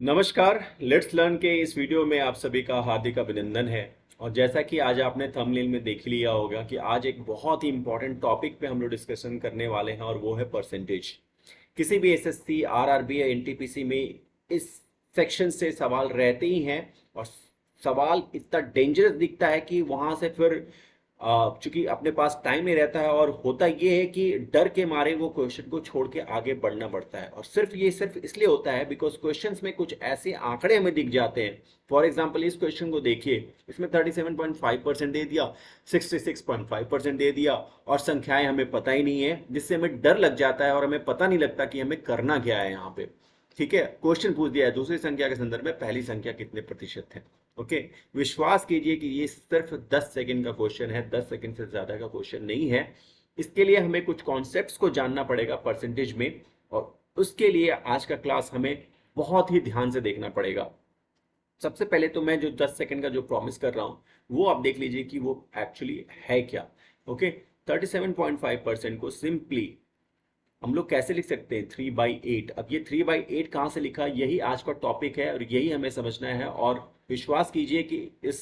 नमस्कार। Let's learn के इस वीडियो में आप सभी का हार्दिक अभिनंदन है। और जैसा कि आज आपने थंबनेल में देख लिया होगा कि आज एक बहुत ही इंपॉर्टेंट टॉपिक पे हम लोग डिस्कशन करने वाले हैं और वो है परसेंटेज। किसी भी एसएससी आरआरबी या एनटीपीसी में इस सेक्शन से सवाल रहते ही हैं। और सवाल इतना डेंजरस दिखता है कि वहां से फिर चूंकि अपने पास टाइम नहीं रहता है और होता ये है कि डर के मारे वो क्वेश्चन को छोड़ के आगे बढ़ना पड़ता है। और सिर्फ इसलिए होता है बिकॉज क्वेश्चंस में कुछ ऐसे आंकड़े हमें दिख जाते हैं। फॉर एग्जांपल इस क्वेश्चन को देखिए, इसमें 37.5% दे दिया, 66.5% दे दिया और संख्याएं हमें पता ही नहीं है, जिससे हमें डर लग जाता है और हमें पता नहीं लगता कि हमें करना क्या है यहाँ पे। ठीक है, क्वेश्चन पूछ दिया है दूसरी संख्या के संदर्भ में पहली संख्या कितने प्रतिशत है। ओके, विश्वास कीजिए कि ये सिर्फ 10 सेकंड का क्वेश्चन है, 10 सेकंड से ज्यादा का क्वेश्चन नहीं है। इसके लिए हमें कुछ कॉन्सेप्ट्स को जानना पड़ेगा परसेंटेज में, और उसके लिए आज का क्लास हमें बहुत ही ध्यान से देखना पड़ेगा। सबसे पहले तो मैं जो 10 सेकंड का जो प्रॉमिस कर रहा हूं वो आप देख लीजिए कि वो एक्चुअली है क्या। ओके, 37.5% को सिंपली हम लोग कैसे लिख सकते हैं, 3/8। अब ये 3/8 कहाँ से लिखा, यही आज का टॉपिक है और यही हमें समझना है। और विश्वास कीजिए कि इस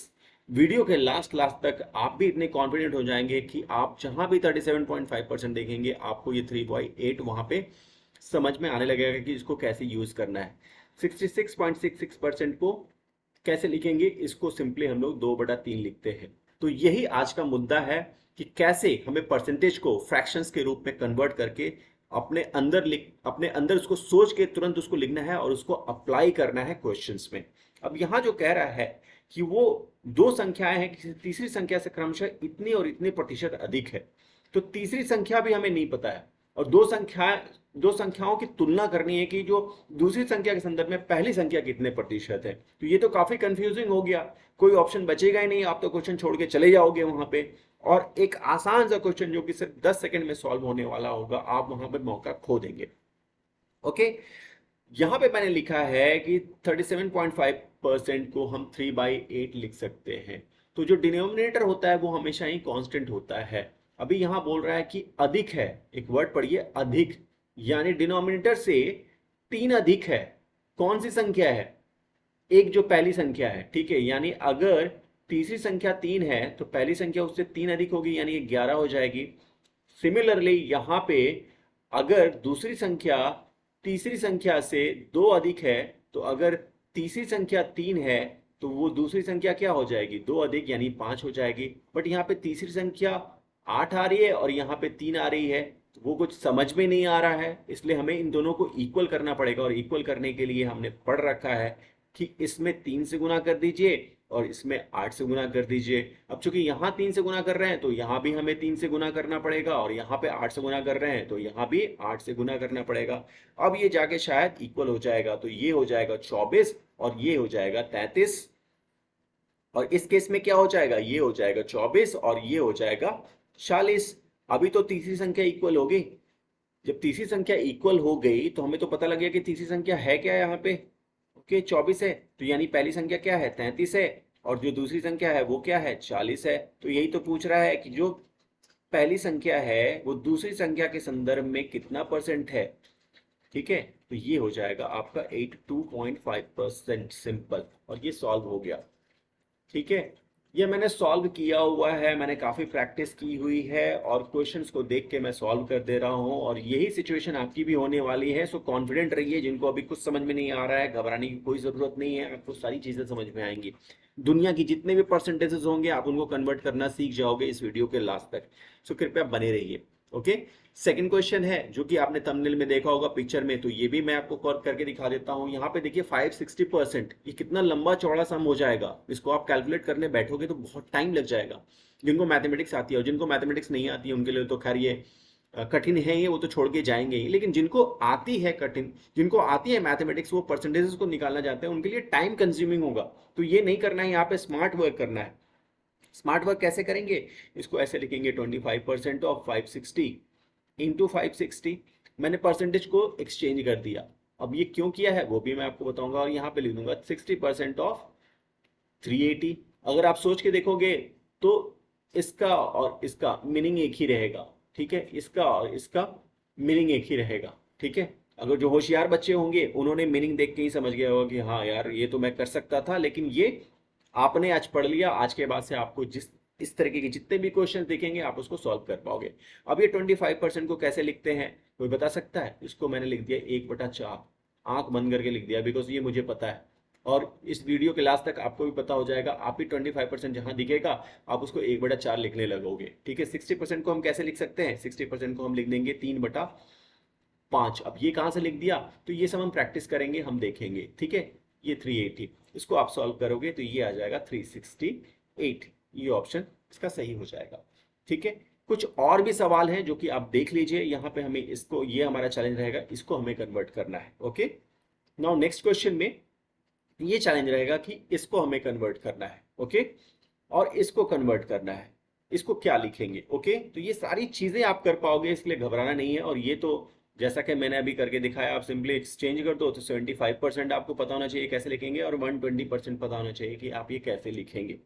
वीडियो के लास्ट क्लास तक आप भी इतने कॉन्फिडेंट हो जाएंगे कि आप जहां भी 37.5% देखेंगे आपको ये 3/8 वहां पे समझ में आने लगेगा कि इसको कैसे यूज करना है। 66.66% को कैसे लिखेंगे, इसको सिंपली हम लोग 2/3 लिखते हैं। तो यही आज का मुद्दा है कि कैसे हमें परसेंटेज को फ्रैक्शंस के रूप में कन्वर्ट करके अपने अंदर उसको सोच के तुरंत उसको लिखना है और उसको अप्लाई करना है क्वेश्चंस में। अब यहां जो कह रहा है कि वो दो संख्याएं हैं, किसी तीसरी संख्या से क्रमशः इतनी और इतने प्रतिशत अधिक है, तो तीसरी संख्या भी हमें नहीं पता है। और दो संख्याओं की तुलना करनी है कि जो दूसरी संख्या के संदर्भ में पहली संख्या कितने प्रतिशत है। तो ये तो काफी कंफ्यूजिंग हो गया, कोई ऑप्शन बचेगा ही नहीं, आप तो क्वेश्चन छोड़ के चले जाओगे वहां पे। और एक आसान सा क्वेश्चन जो कि सिर्फ 10 सेकंड में सॉल्व होने वाला होगा, आप वहां पे मौका खो देंगे। ओके, यहां पे मैंने लिखा है कि 37.5% को हम 3/8 लिख सकते हैं। तो जो डिनोमिनेटर होता है वो हमेशा ही कांस्टेंट होता है। अभी यहां बोल रहा है कि अधिक है, एक वर्ड पढ़िए, अधिक, यानी डिनोमिनेटर से 3 अधिक है। कौन सी संख्या है, एक जो पहली संख्या है। ठीक है, यानी अगर तीसरी संख्या 3 है तो पहली संख्या उससे 3 अधिक होगी, यानी ये 11 हो जाएगी। सिमिलरली यहां पे अगर दूसरी संख्या तीसरी संख्या से 2 अधिक है, तो अगर तीसरी संख्या 3 है तो वो दूसरी संख्या क्या हो जाएगी, 2 अधिक यानी 5 हो जाएगी। बट यहाँ पे तीसरी संख्या 8 आ रही है और यहाँ पे 3 आ रही है, तो वो कुछ समझ में नहीं आ रहा है। इसलिए हमें इन दोनों को इक्वल करना पड़ेगा, और इक्वल करने के लिए हमने पढ़ रखा है कि इसमें 3 से गुना कर दीजिए और इसमें 8 से गुना कर दीजिए। अब चूंकि यहाँ 3 से गुना कर रहे हैं तो यहाँ भी हमें 3 से गुना करना पड़ेगा, और यहाँ पे 8 से गुना कर रहे हैं तो यहाँ भी 8 से गुना करना पड़ेगा। अब ये जाके शायद इक्वल हो जाएगा, तो ये हो जाएगा 24 और ये हो जाएगा 33। और इस केस में क्या हो जाएगा, ये हो जाएगा 24 और ये हो जाएगा 46। अभी तो तीसरी संख्या इक्वल हो गई। जब तीसरी संख्या इक्वल हो गई तो हमें तो पता लग गया कि तीसरी संख्या है क्या यहाँ पे। ओके, 24 है, तो यानी पहली संख्या क्या है, 33 है, और जो दूसरी संख्या है वो क्या है, 40 है। तो यही तो पूछ रहा है कि जो पहली संख्या है वो दूसरी संख्या के संदर्भ में कितना परसेंट है। ठीक है, तो ये हो जाएगा आपका 82.5%, सिंपल, और ये सॉल्व हो गया। ठीक है, ये मैंने सॉल्व किया हुआ है, मैंने काफ़ी प्रैक्टिस की हुई है और क्वेश्चंस को देख के मैं सॉल्व कर दे रहा हूँ, और यही सिचुएशन आपकी भी होने वाली है। सो कॉन्फिडेंट रहिए, जिनको अभी कुछ समझ में नहीं आ रहा है घबराने की कोई ज़रूरत नहीं है, आपको सारी चीज़ें समझ में आएंगी। दुनिया की जितने भी परसेंटेजेस होंगे आप उनको कन्वर्ट करना सीख जाओगे इस वीडियो के लास्ट तक। सो कृपया बने रहिए। ओके, सेकंड क्वेश्चन है जो कि आपने थंबनेल में देखा होगा पिक्चर में, तो ये भी मैं आपको कॉल करके दिखा देता हूं। यहाँ पे देखिए 560%, ये कितना लंबा चौड़ा सम हो जाएगा। इसको आप कैलकुलेट करने बैठोगे तो बहुत टाइम लग जाएगा। जिनको मैथमेटिक्स आती है, और जिनको मैथमेटिक्स नहीं आती है उनके लिए तो खैर ये कठिन है, ये वो तो छोड़ के जाएंगे ही। लेकिन जिनको आती है जिनको आती है मैथमेटिक्स, वो परसेंटेजेस को निकालना चाहते हैं, उनके लिए टाइम कंज्यूमिंग होगा। तो ये नहीं करना है, यहाँ पे स्मार्ट वर्क करना है। स्मार्ट वर्क कैसे करेंगे, इसको ऐसे लिखेंगे 25% ऑफ 560 इंटू 560। मैंने परसेंटेज को एक्सचेंज कर दिया। अब ये क्यों किया है वो भी मैं आपको बताऊंगा, और यहाँ पे लिख दूंगा 60% ऑफ 380। अगर आप सोच के देखोगे तो इसका और इसका मीनिंग एक ही रहेगा। ठीक है, इसका और इसका मीनिंग एक ही रहेगा। ठीक है, अगर जो होशियार बच्चे होंगे उन्होंने मीनिंग देख के ही समझ गया होगा कि हाँ यार ये तो मैं कर सकता था, लेकिन ये आपने आज पढ़ लिया, आज के बाद से आपको जिस इस तरीके के जितने भी क्वेश्चन दिखेंगे आप उसको सॉल्व कर पाओगे। अब ये 25% को कैसे लिखते हैं, कोई बता सकता है? इसको मैंने लिख दिया 1/4, आंख बंद करके लिख दिया, बिकॉज ये मुझे पता है। और इस वीडियो के लास्ट तक आपको भी पता हो जाएगा, आप ही 25% जहां दिखेगा आप उसको 1/4 लिखने लगोगे। ठीक है, 60% को हम कैसे लिख सकते हैं? 60% को हम लिख देंगे 3/5। अब ये कहां से लिख दिया, तो ये सब हम प्रैक्टिस करेंगे, हम देखेंगे। ठीक है, ये 380, इसको आप सॉल्व करोगे तो ये आ जाएगा 368। ये ऑप्शन इसका सही हो जाएगा। ठीक है, कुछ और भी सवाल हैं जो कि आप देख लीजिए। यहाँ पे हमें इसको, ये हमारा चैलेंज रहेगा, इसको हमें कन्वर्ट करना है। ओके, नाउ नेक्स्ट क्वेश्चन में ये चैलेंज रहेगा कि इसको हमें कन्वर्ट करना है। ओके, और इसको कन्वर्ट करना है, इसको क्या लिखेंगे? ओके, तो ये सारी चीजें आप कर पाओगे, इसलिए घबराना नहीं है। और ये तो जैसा कि मैंने अभी करके दिखाया, आप सिंपली एक्सचेंज कर दो तो 75% आपको पता होना चाहिए कैसे लिखेंगे, और 120% पता होना चाहिए कि आप ये कैसे लिखेंगे।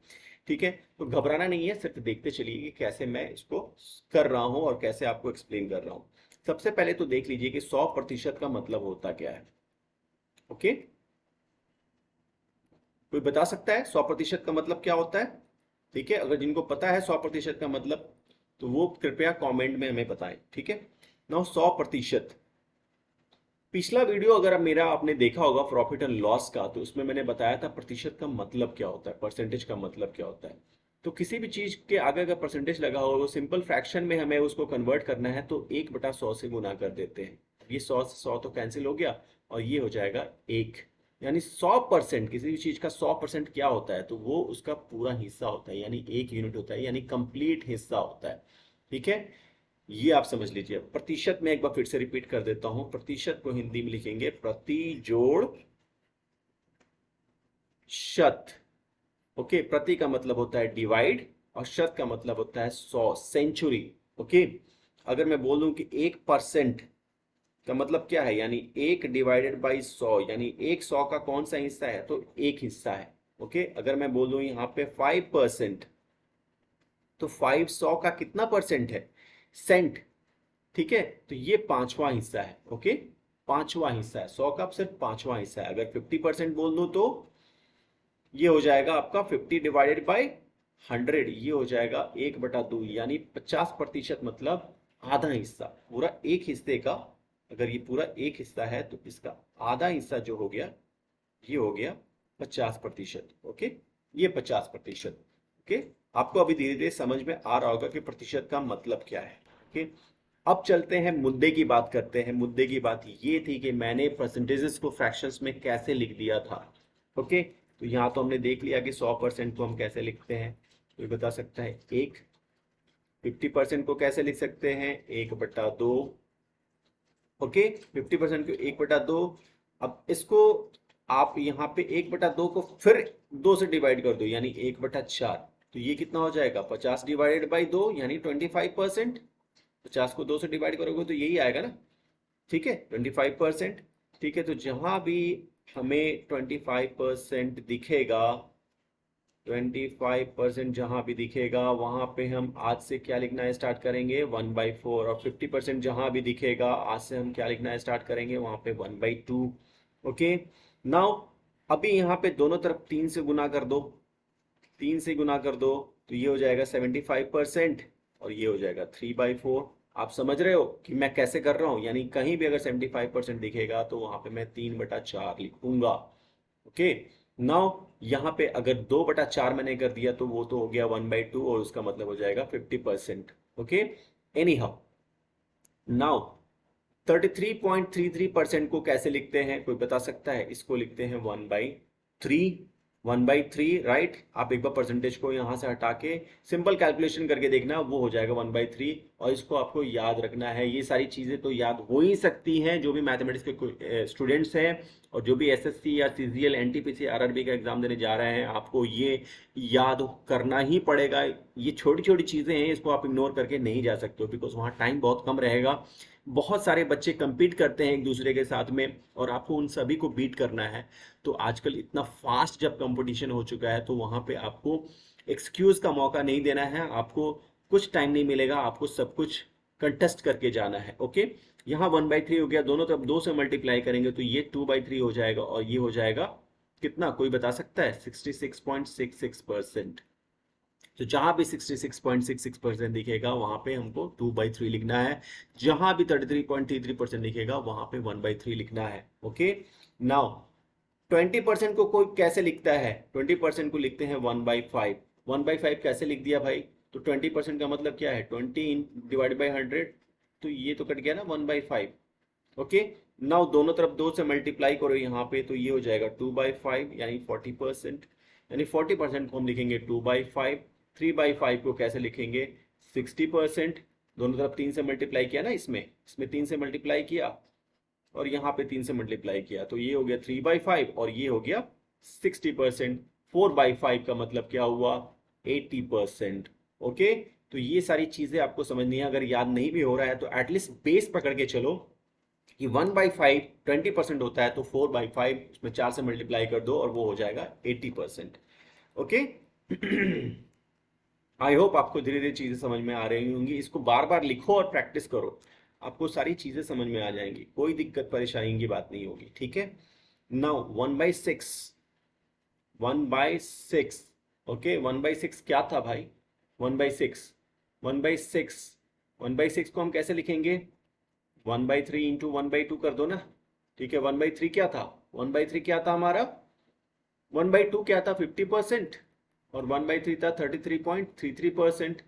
ठीक है, तो घबराना नहीं है, सिर्फ देखते चलिए कि कैसे मैं इसको कर रहा हूं और कैसे आपको एक्सप्लेन कर रहा हूं। सबसे पहले तो देख लीजिए कि 100% का मतलब होता क्या है। ओके, कोई बता सकता है 100% का मतलब क्या होता है? ठीक है, अगर जिनको पता है 100% का मतलब, तो वो कृपया कमेंट में हमें बताएं। ठीक है, नाउ 100%, पिछला वीडियो अगर अब मेरा आपने देखा होगा प्रॉफिट एंड लॉस का, तो उसमें मैंने बताया था प्रतिशत का मतलब क्या होता है, परसेंटेज का मतलब क्या होता है। तो किसी भी चीज के आगे अगर परसेंटेज लगा हो, वो सिंपल फ्रैक्शन में हमें उसको कन्वर्ट करना है, तो 1/100 से गुना कर देते हैं। ये 100 से 100 तो कैंसिल हो गया, और ये हो जाएगा 1। यानी 100%, किसी भी चीज का 100% क्या होता है, तो वो उसका पूरा हिस्सा होता है, यानी 1 यूनिट होता है, यानी कंप्लीट हिस्सा होता है। ठीक है, ये आप समझ लीजिए। प्रतिशत में एक बार फिर से रिपीट कर देता हूं, प्रतिशत को हिंदी में लिखेंगे प्रति जोड़ शत। ओके, प्रति का मतलब होता है डिवाइड, और शत का मतलब होता है 100, सेंचुरी। ओके, अगर मैं बोलूं कि 1% का मतलब क्या है, यानी 1/100, यानी 100 का कौन सा हिस्सा है, तो एक हिस्सा है। ओके, अगर मैं बोलूं यहाँ पे 5%, तो 500 का कितना परसेंट है, सेंट। ठीक है, तो ये पांचवा हिस्सा है। ओके, पांचवा हिस्सा है, 100 का सिर्फ पांचवा हिस्सा है। अगर 50% बोल दूं तो ये हो जाएगा आपका 50/100, ये हो जाएगा 1/2, यानी 50%, मतलब आधा हिस्सा। पूरा एक हिस्से का, अगर ये पूरा एक हिस्सा है तो इसका आधा हिस्सा जो हो गया, ये हो गया 50%। ओके, ये 50%। ओके, आपको अभी धीरे धीरे समझ में आ रहा होगा कि प्रतिशत का मतलब क्या है। ओके, अब चलते हैं मुद्दे की बात करते हैं। मुद्दे की बात ये थी कि मैंने परसेंटेजेस को फ्रैक्शंस में कैसे लिख दिया था। ओके, तो यहाँ तो हमने देख लिया कि 100% को हम कैसे लिखते हैं, तो ये बता सकता है? 1। 50% को कैसे लिख सकते हैं? 1/2। ओके, 50% को 1/2। अब इसको आप यहाँ पे 1/2 को फिर 2 से डिवाइड कर दो, यानी 1/4। तो ये कितना हो जाएगा? 50/2, यानी 25%। 50 को 2 से डिवाइड करोगे तो यही आएगा ना। ठीक है, 25%। ठीक है, तो जहां भी हमें 25% दिखेगा, 25% जहां भी दिखेगा वहां पे हम आज से क्या लिखना स्टार्ट करेंगे? 1/4। और 50% जहां भी दिखेगा आज से हम क्या लिखना स्टार्ट करेंगे? वहां पे 1/2। ओके, नाउ अभी यहाँ पे दोनों तरफ 3 से गुना कर दो, 3 से गुना कर दो, तो ये हो जाएगा 75%, और ये हो जाएगा 3/4। आप समझ रहे हो कि मैं कैसे कर रहा हूं? यानी कहीं भी अगर 75% दिखेगा तो वहां पे मैं 3/4 लिखूंगा। ओके, नाउ यहाँ पे अगर 2/4 मैंने कर दिया तो वो तो हो गया 1/2, और उसका मतलब हो जाएगा 50%। ओके, एनी हाउ, नाउ 33.33% को कैसे लिखते हैं, कोई बता सकता है? इसको लिखते हैं 1/3। 1/3, राइट। आप एक बार परसेंटेज को यहां से हटा के सिंपल कैलकुलेशन करके देखना, वो हो जाएगा 1/3। और इसको आपको याद रखना है। ये सारी चीजें तो याद हो ही सकती हैं, जो भी मैथमेटिक्स के स्टूडेंट्स हैं और जो भी एसएससी या सीजीएल एनटीपीसी आरआरबी का एग्जाम देने जा रहे हैं, आपको ये याद करना ही पड़ेगा। ये छोटी छोटी चीजें हैं, इसको आप इग्नोर करके नहीं जा सकते हो, बिकॉज वहाँ टाइम बहुत कम रहेगा। बहुत सारे बच्चे compete करते हैं एक दूसरे के साथ में, और आपको उन सभी को बीट करना है। तो आजकल इतना फास्ट जब कंपटीशन हो चुका है, तो वहां पे आपको एक्सक्यूज का मौका नहीं देना है। आपको कुछ टाइम नहीं मिलेगा, आपको सब कुछ कंटेस्ट करके जाना है। ओके, यहाँ 1/3 हो गया, दोनों तरफ 2 से मल्टीप्लाई करेंगे तो ये 2/3 हो जाएगा, और ये हो जाएगा कितना, कोई बता सकता है? 66.66%। तो जहां भी 66.66% दिखेगा वहां पे हमको 2/3 लिखना है, जहां भी 33.33% दिखेगा वहां पे 1/3 लिखना है। ओके, नाउ 20% को कोई कैसे लिखता है? 20% को लिखते हैं 1/5। 1/5 कैसे लिख दिया भाई? तो 20% का मतलब क्या है? 20 डिवाइड बाई 100, तो ये तो कट गया ना 1/5। ओके, नाउ दोनों तरफ 2 से मल्टीप्लाई करो यहाँ पे, तो ये हो जाएगा 2/5 यानी 40%। यानी 40% को हम लिखेंगे 2/5। 3/5 को कैसे लिखेंगे? 60%। दोनों तरफ 3 से मल्टीप्लाई किया ना, इसमें 3 से मल्टीप्लाई किया और यहाँ पे 3 से मल्टीप्लाई किया, तो ये हो गया 3/5 और ये हो गया 60%। 4/5 का मतलब क्या हुआ? 80%। ओके, तो ये सारी चीजें आपको समझनी है। अगर याद नहीं भी हो रहा है तो एटलीस्ट बेस पकड़ के चलो कि 1/5 20% होता है, तो 4/5 उसमें 4 से मल्टीप्लाई कर दो और वो हो जाएगा 80%। ओके, आई होप आपको धीरे धीरे चीजें समझ में आ रही होंगी। इसको बार बार लिखो और प्रैक्टिस करो, आपको सारी चीजें समझ में आ जाएंगी, कोई दिक्कत परेशानी की बात नहीं होगी। ठीक है, नाउ 1/6। 1/6, ओके, 1/6 क्या था भाई? 1/6, 1/6, 1/6 को हम कैसे लिखेंगे? 1/3 इंटू 1/2 कर दो ना। ठीक है, 1/3 क्या था? 1/3 क्या था हमारा? 1/2 क्या था? 50%। और 1/3 था 33.33%।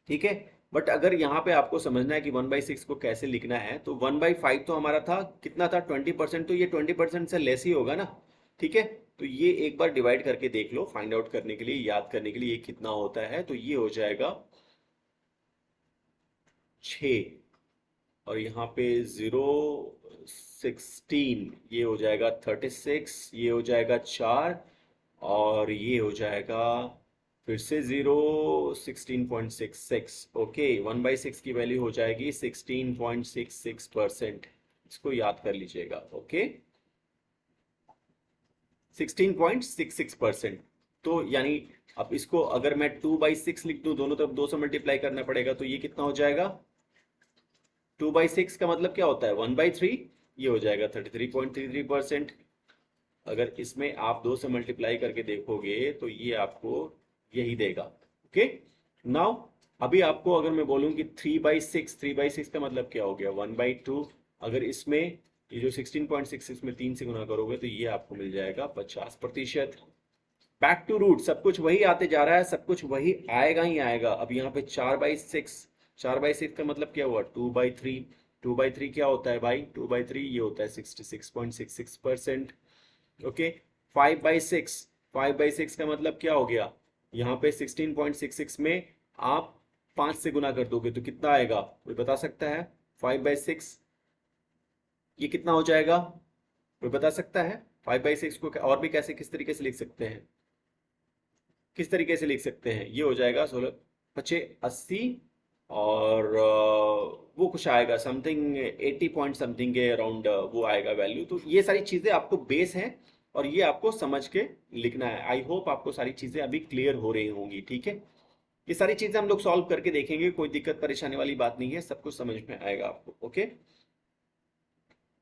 ठीक है, बट अगर यहाँ पे आपको समझना है कि 1/6 को कैसे लिखना है, तो 1/5 तो हमारा था, कितना था? 20%। तो ये 20% से लेस ही होगा ना। ठीक है, तो ये एक बार डिवाइड करके देख लो, फाइंड आउट करने के लिए, याद करने के लिए ये कितना होता है। तो ये हो जाएगा 6, और यहाँ पे 0 16, ये हो जाएगा 36, ये हो जाएगा 4, और ये हो जाएगा फिर से 16.66। ओके, 1/6 की वैल्यू हो जाएगी 16.66%। इसको याद कर लीजिएगा। ओके, 16.66%। तो यानी अब इसको अगर मैं 2/6 लिख दूं, दोनों तरफ 2 से मल्टीप्लाई करना पड़ेगा, तो ये कितना हो जाएगा? 2/6 का मतलब क्या होता है? 1/3। ये हो जाएगा 33.33%। अगर इसमें आप 2 से मल्टीप्लाई करके देखोगे तो ये आपको यही देगा। ओके, नाउ अभी आपको अगर मैं बोलूं कि 3/6, 3/6 का मतलब क्या हो गया? 1/2। अगर इसमें ये जो 16.66 में 3 से गुना करोगे तो ये आपको मिल जाएगा 50%। बैक टू रूट, सब कुछ वही आते जा रहा है, सब कुछ वही आएगा ही आएगा। अब यहाँ पे 4/6, 4/6 का मतलब क्या हुआ? 2/3। 2/3 क्या होता है भाई? 2/3 ये होता है 66.66%। ओके, 5/6, 5/6 का मतलब क्या हो गया? यहाँ पे 16.66 में आप 5 से गुना कर दोगे तो कितना आएगा? कोई बता सकता है? 5/6 ये कितना हो जाएगा? कोई बता सकता है? 5/6 को और भी कैसे, किस तरीके से लिख सकते हैं? किस तरीके से लिख सकते हैं? ये हो जाएगा 16 पचे 80, और वो कुछ आएगा समथिंग 80 पॉइंट समथिंग के अराउंड वो आएगा वैल्यू। तो ये सारी चीजें आपको बेस हैं और ये आपको समझ के लिखना है। आई होप आपको सारी चीजें अभी क्लियर हो रही होंगी। ठीक है, ये सारी चीजें हम लोग सॉल्व करके देखेंगे, कोई दिक्कत परेशानी वाली बात नहीं है, सब कुछ समझ में आएगा आपको। ओके,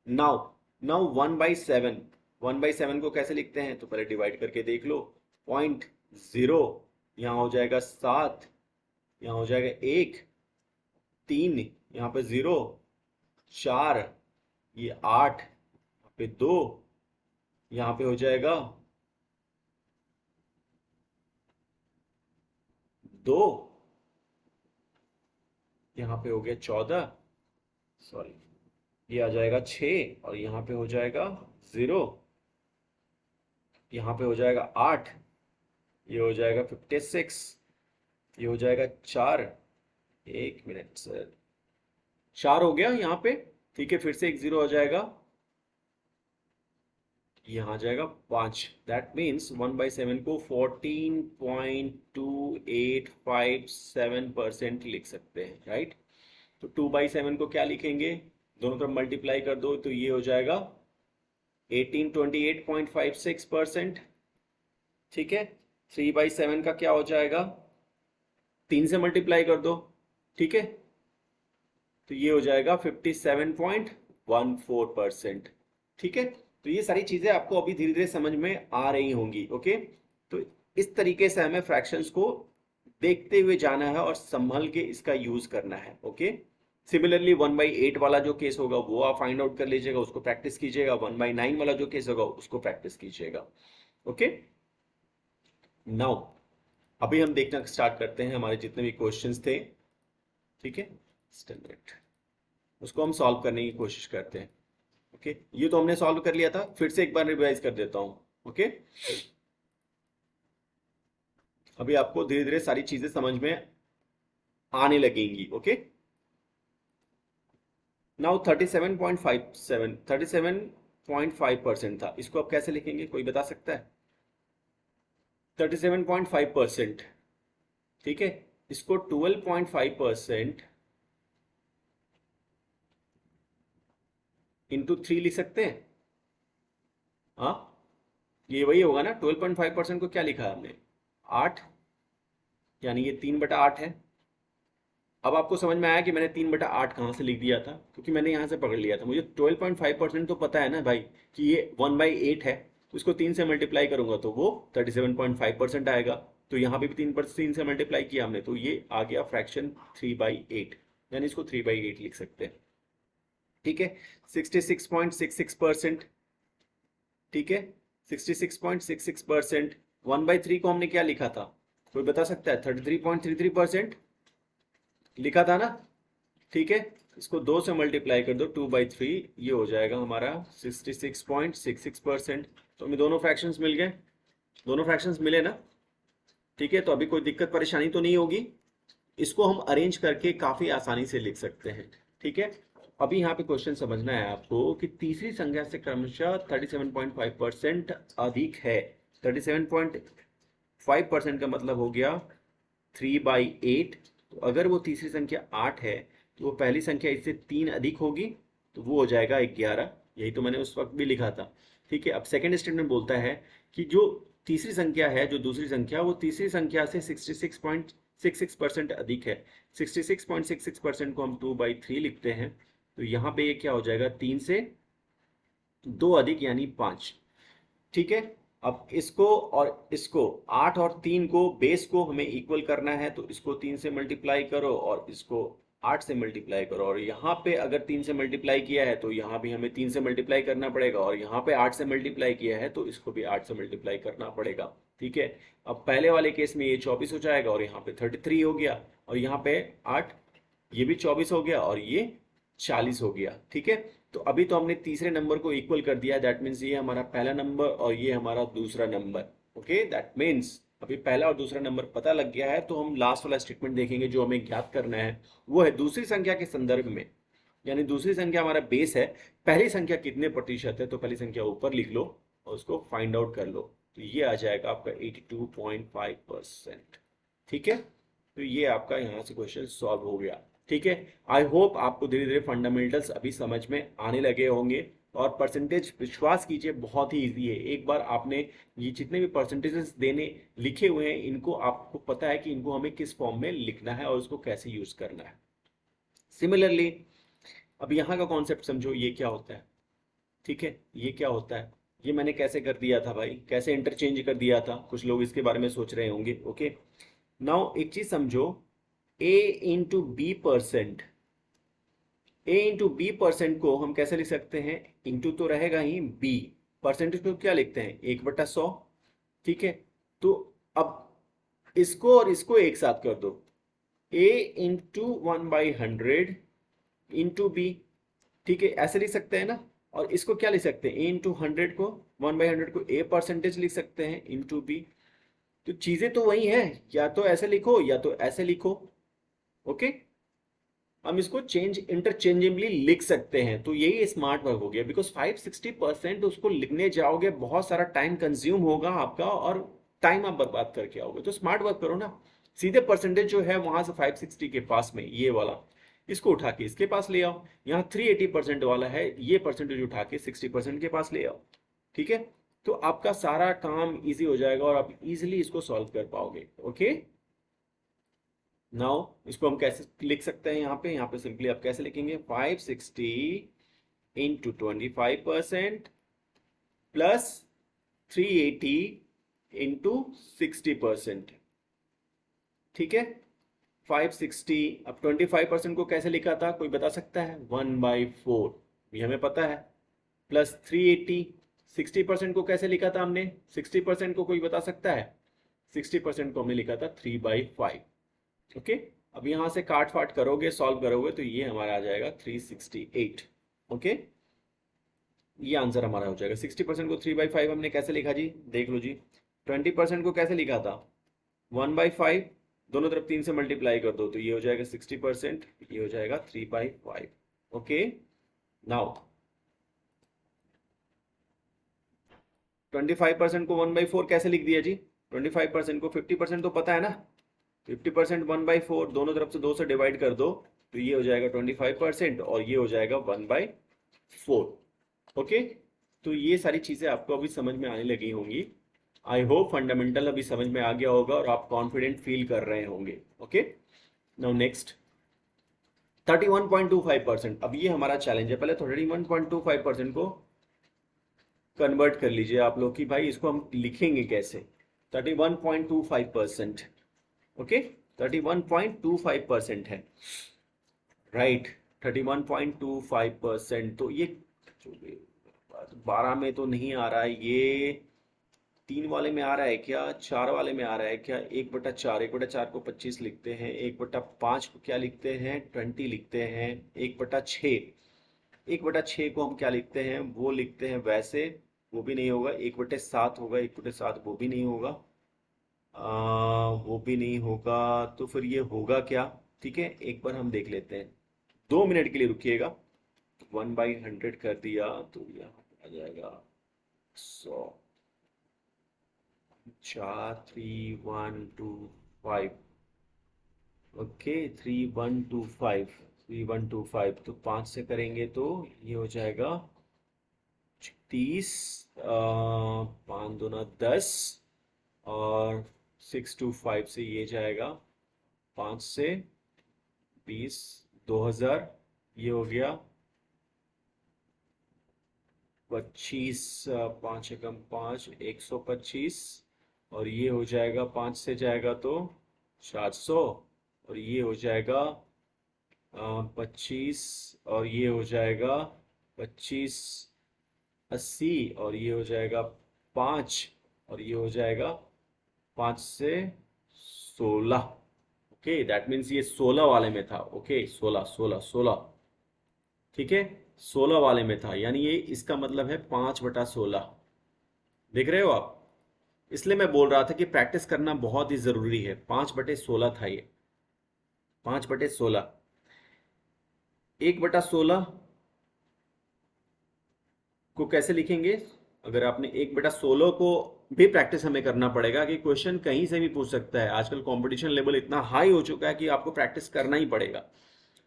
नाउ नाउ 1/7, 1/7 को कैसे लिखते हैं? तो पहले डिवाइड करके देख लो। 0.0, यहाँ हो जाएगा 7, यहाँ हो जाएगा 1, 3, यहाँ पे 0, 4, ये 8, यहाँ पे 2, यहाँ पे हो जाएगा 2, यहाँ पे हो गया 14, सॉरी, ये आ जाएगा 6, और यहाँ पे हो जाएगा 0, यहाँ पे हो जाएगा 8, ये हो जाएगा 56, ये हो जाएगा 4, 1 मिनट सर, 4 हो गया यहाँ पे। ठीक है, फिर से एक 0 हो जाएगा, यहाँ आ जाएगा 5। दैट मीन्स 1/7 को 14.2857% लिख सकते हैं, राइट। तो 2/7 को क्या लिखेंगे? दोनों तरफ मल्टीप्लाई कर दो तो ये हो जाएगा 1828.56%। ठीक है, 3/7 का क्या हो जाएगा? 3 से मल्टीप्लाई कर दो। ठीक है, तो ये हो जाएगा 57.14%। ठीक है, तो ये सारी चीजें आपको अभी धीरे धीरे समझ में आ रही होंगी। ओके, तो इस तरीके से हमें फ्रैक्शंस को देखते हुए जाना है और संभल के इसका यूज करना है। ओके, सिमिलरली 1/8 वाला जो केस होगा वो आप फाइंड आउट कर लीजिएगा, उसको प्रैक्टिस कीजिएगा। 1/9 वाला जो केस होगा उसको प्रैक्टिस कीजिएगा। ओके, नाउ अभी हम देखना स्टार्ट करते हैं हमारे जितने भी क्वेश्चंस थे। ठीक है, स्टैंडर्ड उसको हम सॉल्व करने की कोशिश करते हैं। ओके, ये तो हमने सॉल्व कर लिया था, फिर से एक बार रिवाइज कर देता हूं। ओके, अभी आपको धीरे धीरे सारी चीजें समझ में आने लगेंगी। ओके, नाउ 37.5% था, इसको आप कैसे लिखेंगे, कोई बता सकता है? 37.5%। ठीक है, इसको 12.5% इंटू 3 लिख सकते हैं। हाँ, ये वही होगा ना। 12.5% को क्या लिखा है हमने? 8, यानी ये 3/8 है। अब आपको समझ में आया कि मैंने 3/8 कहाँ से लिख दिया था, क्योंकि मैंने यहाँ से पकड़ लिया था। मुझे 12.5% तो पता है ना भाई कि ये 1/8 है, तो इसको 3 से मल्टीप्लाई करूंगा तो वो 37.5% आएगा। तो यहाँ पे भी 3 से मल्टीप्लाई किया हमने, तो ये आ गया फ्रैक्शन 3/8, यानी इसको 3/8 लिख सकते हैं। ठीक है, 66.66%। ठीक है, 66.66%। 1/3 को हमने क्या लिखा था, कोई बता सकता है? 33.33% लिखा था ना। ठीक है, इसको 2 से मल्टीप्लाई कर दो, 2/3, ये हो जाएगा हमारा 66.66%। तो हमें दोनों फ्रैक्शंस मिल गए, दोनों फ्रैक्शंस मिले ना। ठीक है, तो अभी कोई दिक्कत परेशानी तो नहीं होगी, इसको हम अरेंज करके काफी आसानी से लिख सकते हैं। ठीक है, अभी यहाँ पे क्वेश्चन समझना है आपको कि तीसरी संख्या से क्रमशः 37.5% अधिक है। 37.5% का मतलब हो गया 3/8। तो अगर वो तीसरी संख्या 8 है तो वो पहली संख्या इससे 3 अधिक होगी, तो वो हो जाएगा 11। यही तो मैंने उस वक्त भी लिखा था। ठीक है, अब सेकेंड स्टेटमेंट बोलता है कि जो तीसरी संख्या है, जो दूसरी संख्या, वो तीसरी संख्या से 66.66% अधिक है। 66.66% को हम 2/3 लिखते हैं, तो यहाँ पे ये क्या हो जाएगा, 3 से 2 अधिक यानी 5। ठीक है, अब इसको और इसको 8 और 3 को बेस को हमें इक्वल करना है, तो इसको 3 से मल्टीप्लाई करो और इसको 8 से मल्टीप्लाई करो। और यहाँ पे अगर 3 से मल्टीप्लाई किया है तो यहाँ भी हमें 3 से मल्टीप्लाई करना पड़ेगा, और यहाँ पे 8 से मल्टीप्लाई किया है तो इसको भी 8 से मल्टीप्लाई करना पड़ेगा। ठीक है, अब पहले वाले केस में ये 24 हो जाएगा और यहाँ पे 33 हो गया, और यहाँ पे 8, ये भी 24 हो गया और ये 40 हो गया। ठीक है, तो अभी तो हमने तीसरे नंबर को इक्वल कर दिया, दैट मीन्स ये हमारा पहला नंबर और ये हमारा दूसरा नंबर। ओके, दैट मीन्स अभी पहला और दूसरा नंबर पता लग गया है, तो हम लास्ट वाला स्टेटमेंट देखेंगे जो हमें ज्ञात करना है, वो है दूसरी संख्या के संदर्भ में, यानी दूसरी संख्या हमारा बेस है, पहली संख्या कितने प्रतिशत है, तो पहली संख्या ऊपर लिख लो और उसको फाइंड आउट कर लो, तो ये आ जाएगा आपका 82.5%। ठीक है, तो ये आपका यहाँ से क्वेश्चन सॉल्व हो गया। ठीक है, आई होप आपको धीरे धीरे फंडामेंटल्स अभी समझ में आने लगे होंगे, और परसेंटेज विश्वास कीजिए बहुत ही इजी है। एक बार आपने ये जितने भी परसेंटेजेस देने लिखे हुए हैं, इनको आपको पता है कि इनको हमें किस फॉर्म में लिखना है और उसको कैसे यूज करना है। सिमिलरली अब यहाँ का कॉन्सेप्ट समझो, ये क्या होता है। ठीक है, ये क्या होता है, ये मैंने कैसे कर दिया था भाई, कैसे इंटरचेंज कर दिया था, कुछ लोग इसके बारे में सोच रहे होंगे। ओके, नाउ एक चीज समझो, a into B percent, a into B percent को हम कैसे लिख सकते हैं, इंटू तो रहेगा ही, b परसेंटेज को क्या लिखते हैं, 1/100। ठीक है, तो अब इसको और इसको एक साथ कर दो, a इंटू 1/100 इंटू b। ठीक है, ऐसे लिख सकते हैं ना। और इसको क्या लिख सकते हैं, a इंटू 100 को, 1/100 को a परसेंटेज लिख सकते हैं इंटू b। तो चीजें तो वही है, या तो ऐसे लिखो या तो ऐसे लिखो। ओके, हम इसको चेंज इंटरचेंजेबली लिख सकते हैं, तो यही स्मार्ट वर्क हो गया। बिकॉज 560% उसको लिखने जाओगे, बहुत सारा टाइम कंज्यूम होगा आपका और टाइम आप बर्बाद करके आओगे। तो स्मार्ट वर्क करो ना, सीधे परसेंटेज जो है वहां से 560 के पास में ये वाला, इसको उठा के इसके पास ले आओ। यहाँ 380% वाला है, ये परसेंटेज उठा के 60% के पास ले आओ। ठीक है, तो आपका सारा काम इजी हो जाएगा और आप इजीली इसको सॉल्व कर पाओगे। ओके, नाउ इसको हम कैसे लिख सकते हैं? यहाँ पे सिंपली आप कैसे लिखेंगे? 560 इंटू 25% प्लस 380 इंटू 60%। ठीक है, 560। अब 25% को कैसे लिखा था, कोई बता सकता है? 1/4, ये हमें पता है। प्लस 380, 60% को कैसे लिखा था हमने? 60% को कोई बता सकता है? 60% को हमने लिखा था 3/5। ओके, अब यहाँ से काट फाट करोगे, सॉल्व करोगे तो ये हमारा आ जाएगा 368। ओके, ये आंसर हमारा हो जाएगा। 60% को 3/5 हमने कैसे लिखा जी? देख लो जी। 20% को कैसे लिखा था? 1/5, दोनों तरफ 3 से मल्टीप्लाई कर दो तो ये हो जाएगा 60%, ये हो जाएगा 3/5। ओके, नाउ 25% को 1/4 कैसे लिख दिया जी? 25% को 50% तो पता है ना? 50% 1/4, दोनों तरफ से 2 से डिवाइड कर दो तो ये हो जाएगा 25% और ये हो जाएगा 1/4। ओके, तो ये सारी चीजें आपको अभी समझ में आने लगी होंगी। आई होप फंडामेंटल अभी समझ में आ गया होगा और आप कॉन्फिडेंट फील कर रहे होंगे। Okay, now next 31.25%। अब ये हमारा चैलेंज है। पहले 31.25% को कन्वर्ट कर लीजिए आप लोग कि भाई इसको हम लिखेंगे कैसे। 31.25%। ओके, 31.25% है, राइट। 31.25%, तो ये 12 में तो नहीं आ रहा है, ये 3 वाले में आ रहा है क्या? 4 वाले में आ रहा है क्या? 1/4, 1/4 को 25 लिखते हैं, 1/5 को क्या लिखते हैं? 20 लिखते हैं। 1/6, 1/6 को हम क्या लिखते हैं? वो लिखते हैं वैसे, वो भी नहीं होगा। 1/7 होगा, 1/7 वो भी नहीं होगा। वो भी नहीं होगा, तो फिर ये होगा क्या? ठीक है, एक बार हम देख लेते हैं, 2 मिनट के लिए रुकिएगा। 1/100 कर दिया तो यहाँ पे आ जाएगा 100। 3125। ओके, 3125 तो 5 से करेंगे तो ये हो जाएगा 30। 5 दूना 10 और 625 से ये जाएगा 5 से 20, 2000। ये हो गया 25, 5 एकम 5, 125। और ये हो जाएगा 5 से जाएगा तो 400। और ये हो जाएगा 25, और ये हो जाएगा 25, 80। और ये हो जाएगा 5, और ये हो जाएगा 5 से 16। ओके, दैट मीन्स ये 16 वाले में था। ओके, 16 16 16, ठीक है, 16 वाले में था, यानी ये इसका मतलब है 5/16। देख रहे हो आप? इसलिए मैं बोल रहा था कि प्रैक्टिस करना बहुत ही जरूरी है। 5/16 था ये, 5/16। 1/16 को कैसे लिखेंगे? अगर आपने 1/16 को भी प्रैक्टिस हमें करना पड़ेगा कि क्वेश्चन कहीं से भी पूछ सकता है। आजकल कंपटीशन लेवल इतना हाई हो चुका है कि आपको प्रैक्टिस करना ही पड़ेगा।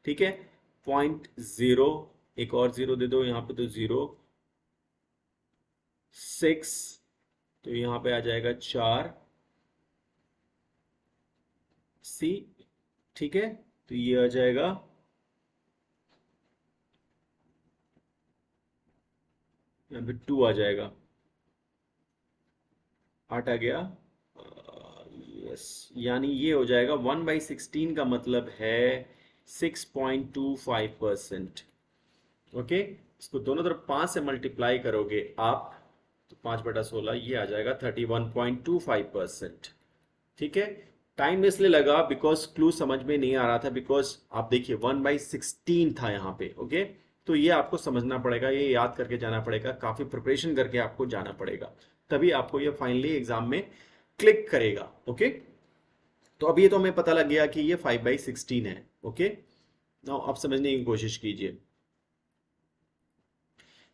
ठीक है, 0.0, एक और जीरो दे दो यहाँ पे तो 0.6, तो यहाँ पे आ जाएगा 4 सी। ठीक है, तो ये आ जाएगा, यहाँ पे 2 आ जाएगा, 8 आ गया। यस, यानी ये हो जाएगा 1/16 का मतलब है 6.25%। ओके, इसको दोनों तरफ 5 से मल्टीप्लाई करोगे आप तो 5/16 ये आ जाएगा 31.25%। ठीक है, टाइम इसलिए लगा बिकॉज क्लू समझ में नहीं आ रहा था। बिकॉज आप देखिए 1/16 था यहाँ पे। ओके, तो ये आपको समझना पड़ेगा, ये याद करके जाना पड़ेगा, काफी प्रिपरेशन करके आपको जाना पड़ेगा, तभी आपको ये फाइनली एग्जाम में क्लिक करेगा। ओके, तो अब ये तो हमें पता लग गया कि ये 5/16 है। ओके, नाउ आप समझने की कोशिश कीजिए।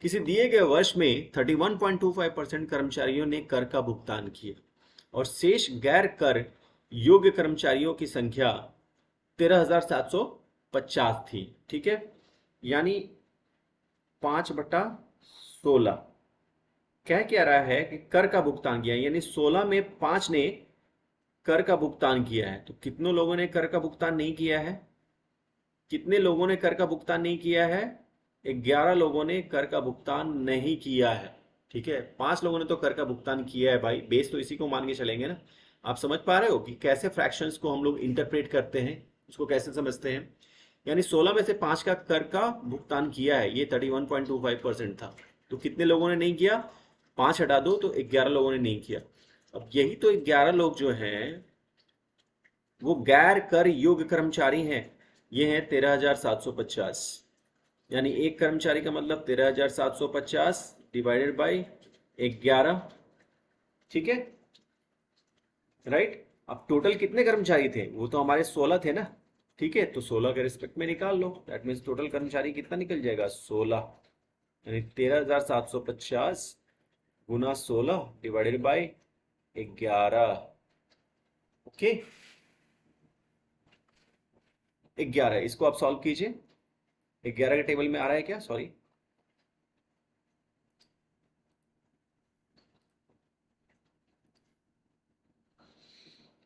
किसी दिए गए वर्ष में 31.25% कर्मचारियों ने कर का भुगतान किया और शेष गैर कर योग्य कर्मचारियों की संख्या 13,750 थी। ठीक है, यानी 5/16 कह क्या रहा है कि कर का भुगतान किया, यानी 16 में 5 ने कर का भुगतान किया है, तो कितनों लोगों ने कर का भुगतान नहीं किया है? कितने लोगों ने कर का भुगतान नहीं किया है? 11 लोगों ने कर का भुगतान नहीं किया है। ठीक है, 5 लोगों ने तो कर का भुगतान किया है भाई, बेस तो इसी को मान के चलेंगे ना। आप समझ पा रहे हो कि कैसे फ्रैक्शंस को हम लोग इंटरप्रेट करते हैं, उसको कैसे समझते हैं? यानी 16 में से 5 का कर का भुगतान किया है, ये 31.25% था। तो कितने लोगों ने नहीं किया? 5 हटा दो तो 11 लोगों ने नहीं किया। अब यही तो 11 लोग जो हैं वो गैर कर योग्य कर्मचारी हैं। ये हैं 13,750। यानी एक कर्मचारी का मतलब 13,750 डिवाइडेड बाई 11। ठीक है, राइट। अब टोटल कितने कर्मचारी थे? वो तो हमारे 16 थे ना। ठीक है, तो 16 के रिस्पेक्ट में निकाल लो, दैट मीन्स टोटल कर्मचारी कितना निकल जाएगा? 16। यानी 13,750 गुना 16 डिवाइडेड बाई 11। ओके, 11। इसको आप सॉल्व कीजिए। 11 के टेबल में आ रहा है क्या? सॉरी,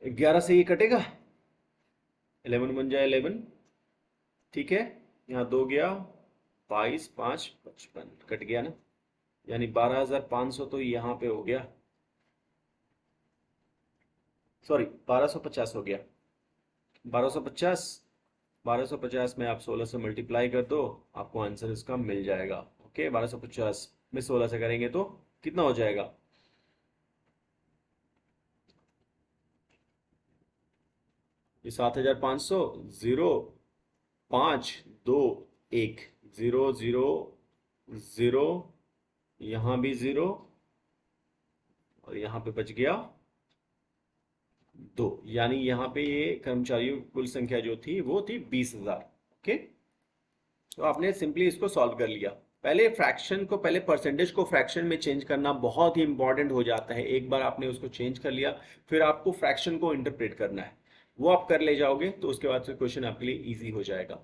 11 से ये कटेगा, 11 बन जाए 11। ठीक है, यहाँ 2 गया, 22, 5, 55 कट गया ना। यानी 12,500 तो यहाँ पे हो गया, सॉरी 1250 हो गया। 1250, 1250 में आप 16 से मल्टीप्लाई कर दो, आपको आंसर इसका मिल जाएगा। ओके, 1250 में 16 से करेंगे तो कितना हो जाएगा? ये 7,500, 0, 5, 2, 1, 0, 0, 0, यहाँ भी 0, और यहाँ पे बच गया 2। यानी यहाँ पे ये कर्मचारियों की कुल संख्या जो थी वो थी 20,000। ओके, तो आपने सिंपली इसको सॉल्व कर लिया। पहले फ्रैक्शन को, पहले परसेंटेज को फ्रैक्शन में चेंज करना बहुत ही इंपॉर्टेंट हो जाता है। एक बार आपने उसको चेंज कर लिया, फिर आपको फ्रैक्शन को इंटरप्रेट करना है। वो आप कर ले जाओगे तो उसके बाद से क्वेश्चन आपके लिए ईजी हो जाएगा।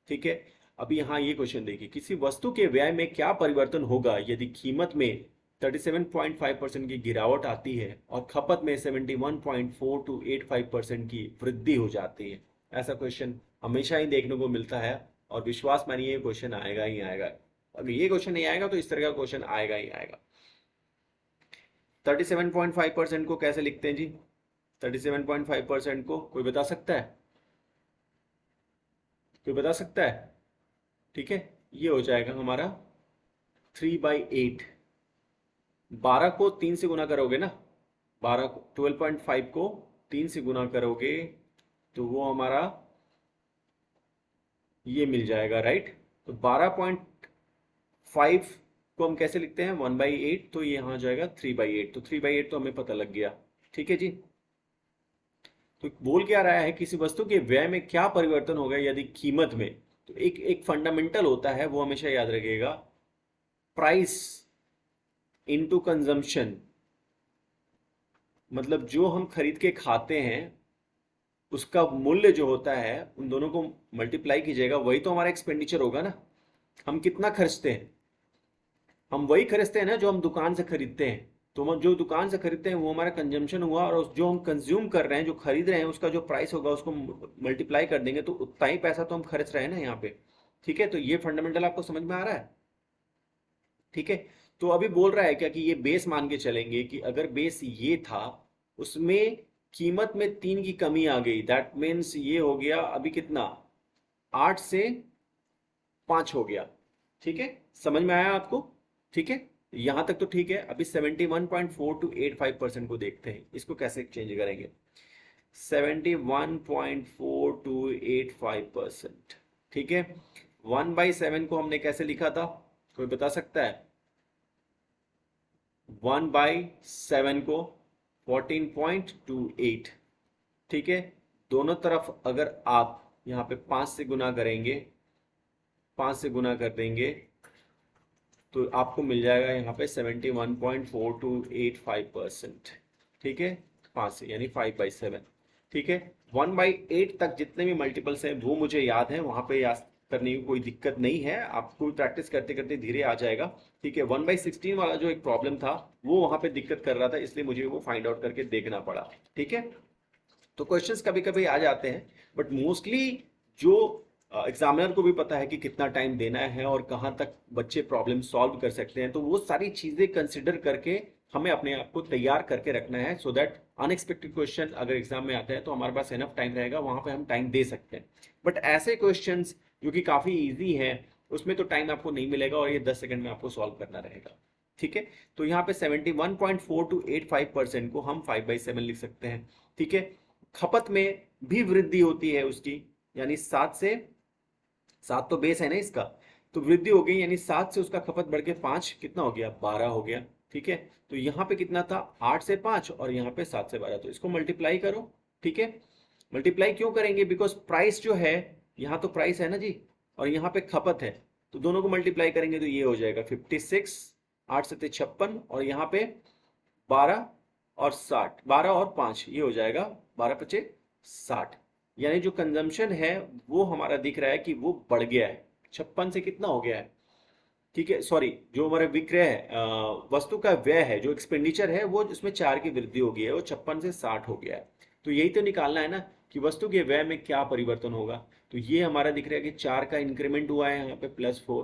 ठीक है, अभी यहाँ ये क्वेश्चन देखिए, किसी वस्तु के व्यय में क्या परिवर्तन होगा यदि कीमत में 37.5% की गिरावट आती है और खपत में 71.4285% की वृद्धि हो जाती है? ऐसा क्वेश्चन हमेशा ही देखने को मिलता है, और विश्वास मानिए ये क्वेश्चन आएगा ही आएगा। अगर ये क्वेश्चन नहीं आएगा तो इस तरह का क्वेश्चन आएगा ही आएगा। 37.5% को कैसे लिखते हैं जी? 37.5% को कोई बता सकता है? कोई बता सकता है? ठीक है, ये हो जाएगा हमारा 3/8। 12 को 3 से गुना करोगे ना, 12 को 12.5 को 3 से गुना करोगे तो वो हमारा ये मिल जाएगा, राइट। तो 12.5 को हम कैसे लिखते हैं? 1/8, तो ये यहाँ आ जाएगा 3/8। तो 3/8 तो हमें पता लग गया। ठीक है जी, तो बोल क्या रहा है, किसी वस्तु के व्यय में क्या परिवर्तन होगा यदि कीमत में, तो एक एक फंडामेंटल होता है वो हमेशा याद रखिएगा, प्राइस इनटू कंजम्पशन। मतलब जो हम खरीद के खाते हैं उसका मूल्य जो होता है, उन दोनों को मल्टीप्लाई कीजिएगा, वही तो हमारा एक्सपेंडिचर होगा ना। हम कितना खर्चते हैं? हम वही खरीदते हैं ना जो हम दुकान से खरीदते हैं। तो हम जो दुकान से खरीदते हैं वो हमारा कंजम्पशन हुआ, और जो हम कंज्यूम कर रहे हैं, जो खरीद रहे हैं, उसका जो प्राइस होगा उसको मल्टीप्लाई कर देंगे तो उतना ही पैसा तो हम खर्च रहे हैं ना यहाँ पे। ठीक है, तो ये फंडामेंटल आपको समझ में आ रहा है? ठीक है, तो अभी बोल रहा है क्या कि ये बेस मान के चलेंगे कि अगर बेस ये था, उसमें कीमत में 3 की कमी आ गई, दैट मीन्स ये हो गया अभी कितना, 8 से 5 हो गया। ठीक है, समझ में आया आपको? ठीक है, यहां तक तो ठीक है। अभी 71.4285% को देखते हैं, इसको कैसे चेंज करेंगे। 71.4285%। ठीक है, 1/7 को हमने कैसे लिखा था? कोई बता सकता है? 1/7 को 14.28। ठीक है, दोनों तरफ अगर आप यहाँ पे 5 से गुना करेंगे, 5 से गुना कर देंगे तो आपको मिल जाएगा यहाँ पे 71.4285%। ठीक है, 5 से यानी 5/7। ठीक है, 1/8 तक जितने भी मल्टीपल्स हैं वो मुझे याद है, वहां पे याद करने की कोई दिक्कत नहीं है, आपको प्रैक्टिस करते करते धीरे आ जाएगा। ठीक है, 1/16 वाला जो एक प्रॉब्लम था वो वहां पे दिक्कत कर रहा था, इसलिए मुझे वो फाइंड आउट करके देखना पड़ा। ठीक है, तो क्वेश्चंस कभी कभी आ जाते हैं, बट मोस्टली जो एग्जामिनर को भी पता है कि कितना टाइम देना है और कहाँ तक बच्चे प्रॉब्लम सॉल्व कर सकते हैं, तो वो सारी चीज़ें कंसिडर करके हमें अपने आप को तैयार करके रखना है, सो दैट अनएक्सपेक्टेड क्वेश्चन अगर एग्जाम में आता है तो हमारे पास एनफ टाइम रहेगा, वहाँ पे हम टाइम दे सकते हैं। बट ऐसे क्वेश्चंस जो कि काफ़ी ईजी हैं, उसमें तो टाइम आपको नहीं मिलेगा और ये 10 सेकंड में आपको सॉल्व करना रहेगा। ठीक है, तो यहाँ पे 71.4 to 85% को हम 5/7 लिख सकते हैं। ठीक है, खपत में भी वृद्धि होती है उसकी, यानी 7 तो बेस है ना इसका, तो वृद्धि हो गई, यानी 7 से उसका खपत बढ़ के 5 कितना हो गया, 12 हो गया। ठीक है, तो यहाँ पे कितना था, 8 से 5 और यहाँ पे 7 से 12, तो इसको मल्टीप्लाई करो। ठीक है, मल्टीप्लाई क्यों करेंगे, बिकॉज प्राइस जो है, यहाँ तो प्राइस है ना जी और यहाँ पे खपत है, तो दोनों को मल्टीप्लाई करेंगे तो ये हो जाएगा 56, 8 से 56 और यहाँ पे 12 और 60, 12 और 5 ये हो जाएगा 12 पचे 60, यानी जो कंजम्पशन है वो हमारा दिख रहा है कि वो बढ़ गया है, 56 से कितना हो गया है। ठीक है, सॉरी, जो हमारा विक्रय है, वस्तु का व्यय है, जो एक्सपेंडिचर है वो उसमें 4 की वृद्धि हो गई है, वो 56 से 60 हो गया है। तो यही तो निकालना है ना कि वस्तु के व्यय में क्या परिवर्तन होगा। तो ये हमारा दिख रहा है कि 4 का इंक्रीमेंट हुआ है यहाँ पे +4।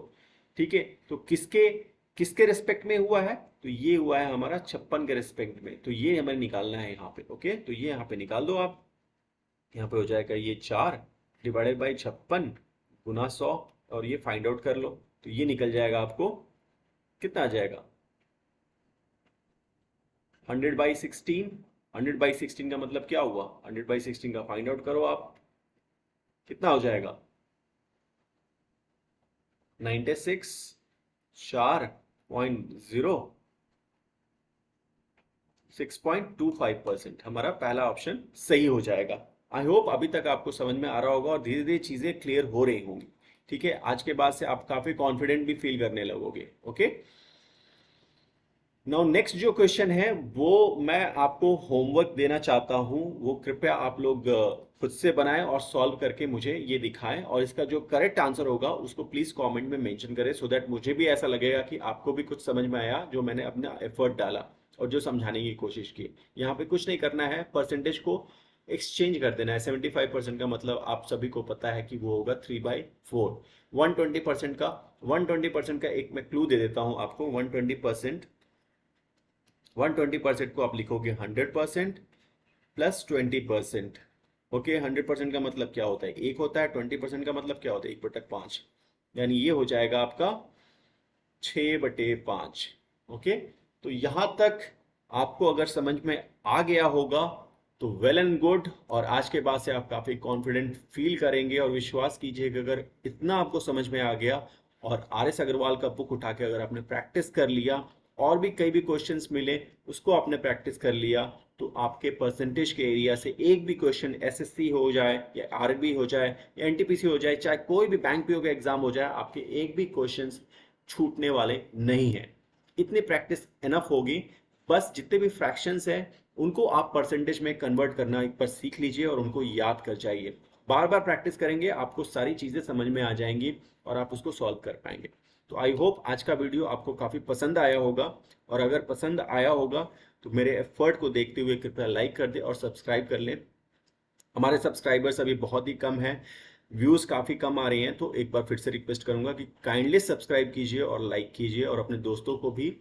ठीक है, तो किसके किसके रिस्पेक्ट में हुआ है, तो ये हुआ है हमारा 56 के रिस्पेक्ट में, तो ये हमें निकालना है यहाँ पे। ओके, तो ये यहाँ पे निकाल दो आप, यहाँ पे हो जाएगा ये 4 डिवाइडेड बाई 56 गुना 100 और ये फाइंड आउट कर लो, तो ये निकल जाएगा आपको, कितना आ जाएगा 100/16। 100/16 का मतलब क्या हुआ, 100/16 का फाइंड आउट करो आप, कितना हो जाएगा 96 4.0 6.25%, हमारा पहला ऑप्शन सही हो जाएगा। आई होप अभी तक आपको समझ में आ रहा होगा और धीरे धीरे चीजें क्लियर हो रही होंगी। ठीक है, आज के बाद से आप काफी कॉन्फिडेंट भी फील करने लगोगे। ओके, नाउ नेक्स्ट जो क्वेश्चन है वो मैं आपको होमवर्क देना चाहता हूं, वो कृपया आप लोग खुद से बनाएं और सॉल्व करके मुझे ये दिखाएं, और इसका जो करेक्ट आंसर होगा उसको प्लीज कमेंट में मेंशन करें, सो दैट मुझे भी ऐसा लगेगा कि आपको भी कुछ समझ में आया जो मैंने अपना एफर्ट डाला और जो समझाने की कोशिश की। यहाँ पे कुछ नहीं करना है, परसेंटेज को एक्सचेंज कर देना है। 75% का मतलब आप सभी को पता है कि वो होगा 3/4। 120% का एक मैं क्लू दे देता हूं आपको, 120% को आप लिखोगे 100% प्लस 20%। ओके, 100% का मतलब क्या होता है, 1 होता है, 20% का मतलब क्या होता है, 1/5, यानी ये हो जाएगा आपका 6/5। ओके, तो यहां तक आपको अगर समझ में आ गया होगा तो वेल एंड गुड, और आज के बाद से आप काफी कॉन्फिडेंट फील करेंगे, और विश्वास कीजिए कि अगर इतना आपको समझ में आ गया और RS अग्रवाल का बुक उठा के अगर आपने प्रैक्टिस कर लिया और भी कई भी क्वेश्चंस मिले उसको आपने प्रैक्टिस कर लिया, तो आपके परसेंटेज के एरिया से एक भी क्वेश्चन SSC हो जाए या RB हो जाए या NTPC हो जाए, चाहे कोई भी बैंक PO का एग्जाम हो जाए, आपके एक भी क्वेश्चंस छूटने वाले नहीं है। इतनी प्रैक्टिस एनफ होगी, बस जितने भी फ्रैक्शंस हैं उनको आप परसेंटेज में कन्वर्ट करना एक बार सीख लीजिए और उनको याद कर जाइए। बार बार प्रैक्टिस करेंगे आपको सारी चीज़ें समझ में आ जाएंगी और आप उसको सॉल्व कर पाएंगे। तो आई होप आज का वीडियो आपको काफ़ी पसंद आया होगा, और अगर पसंद आया होगा तो मेरे एफर्ट को देखते हुए कृपया लाइक कर दें और सब्सक्राइब कर लें। हमारे सब्सक्राइबर्स अभी बहुत ही कम हैं, व्यूज़ काफ़ी कम आ रही हैं, तो एक बार फिर से रिक्वेस्ट करूंगा कि काइंडली सब्सक्राइब कीजिए और लाइक कीजिए और अपने दोस्तों को भी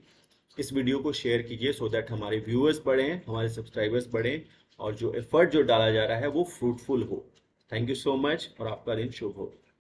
इस वीडियो को शेयर कीजिए, सो दैट हमारे व्यूअर्स बढ़ें, हमारे सब्सक्राइबर्स बढ़ें और जो एफर्ट जो डाला जा रहा है वो फ्रूटफुल हो। थैंक यू सो मच और आपका दिन शुभ हो।